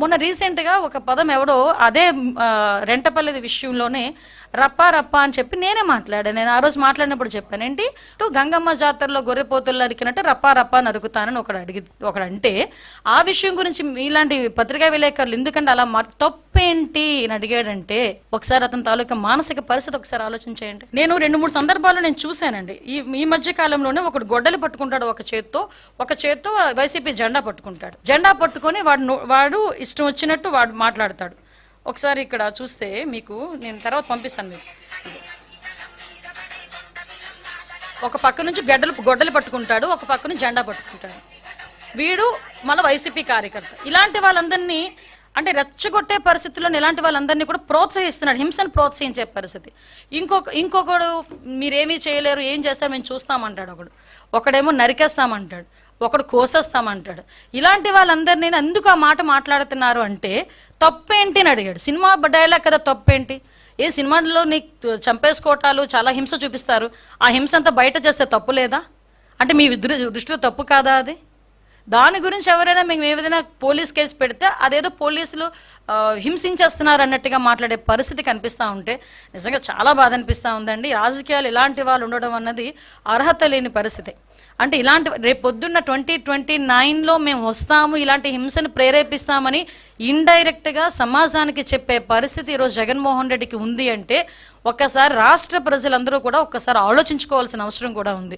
మొన్న రీసెంట్‌గా ఒక పదం ఎవడో అదే రెంటపల్లిది విషయంలోనే రప్పా రప్పా అని చెప్పి నేనే మాట్లాడాను. నేను ఆ రోజు మాట్లాడినప్పుడు చెప్పాను. ఏంటి గంగమ్మ జాతరలో గొర్రెపోతులు నరికినట్టు రప్పా రప్పా నరుకుతానని ఒకడంటే ఆ విషయం గురించి మీలాంటి పత్రికా విలేకరులు ఎందుకంటే అలా తప్పేంటి అని అడిగాడంటే ఒకసారి అతని తాలూకా మానసిక పరిస్థితి ఒకసారి ఆలోచించేయండి. నేను 2-3 సందర్భాల్లో నేను చూశానండి. ఈ మధ్య కాలంలోనే ఒకడు గొడ్డలి పట్టుకుంటాడు ఒక చేత్తో వైసీపీ జెండా పట్టుకుంటాడు. జెండా పట్టుకొని వాడు ఇష్టం వచ్చినట్టు వాడు మాట్లాడతాడు. ఒకసారి ఇక్కడ చూస్తే మీకు నేను తర్వాత పంపిస్తాను. మీకు ఒక పక్క నుంచి గొడ్డలు పట్టుకుంటాడు, ఒక పక్క నుంచి జెండా పట్టుకుంటాడు. వీడు మళ్ళీ వైసీపీ కార్యకర్త. ఇలాంటి వాళ్ళందరినీ అంటే రెచ్చగొట్టే పరిస్థితుల్లో ఇలాంటి వాళ్ళందరినీ కూడా ప్రోత్సహిస్తున్నాడు, హింసను ప్రోత్సహించే పరిస్థితి. ఇంకొకడు మీరేమీ చేయలేరు, ఏం చేస్తారు మేము చూస్తామంటాడు. ఒకడేమో నరికేస్తామంటాడు, ఒకడు కోసేస్తామంటాడు. ఇలాంటి వాళ్ళందరినీ ఎందుకు ఆ మాట మాట్లాడుతున్నారు అంటే తప్పేంటి అని అడిగాడు. సినిమా డైలాగ్ కదా, తప్పేంటి? ఏ సినిమాలో నీకు చంపేసుకోవటాలు చాలా హింస చూపిస్తారు, ఆ హింస అంతా బయట చేస్తే తప్పు లేదా అంటే మీ దృష్టిలో తప్పు కాదా అది? దాని గురించి ఎవరైనా మేము ఏదైనా పోలీస్ కేసు పెడితే అదేదో పోలీసులు హింసించేస్తున్నారు అన్నట్టుగా మాట్లాడే పరిస్థితి కనిపిస్తూ ఉంటే నిజంగా చాలా బాధ అనిపిస్తూ ఉందండి. రాజకీయాలు ఇలాంటి వాళ్ళు ఉండడం అన్నది అర్హత లేని పరిస్థితి. అంటే ఇలాంటి రేపు పొద్దున్న 2029లో మేము వస్తాము, ఇలాంటి హింసను ప్రేరేపిస్తామని ఇండైరెక్ట్గా సమాజానికి చెప్పే పరిస్థితి ఈరోజు జగన్మోహన్ రెడ్డికి ఉంది అంటే ఒక్కసారి రాష్ట్ర ప్రజలందరూ కూడా ఒక్కసారి ఆలోచించుకోవాల్సిన అవసరం కూడా ఉంది.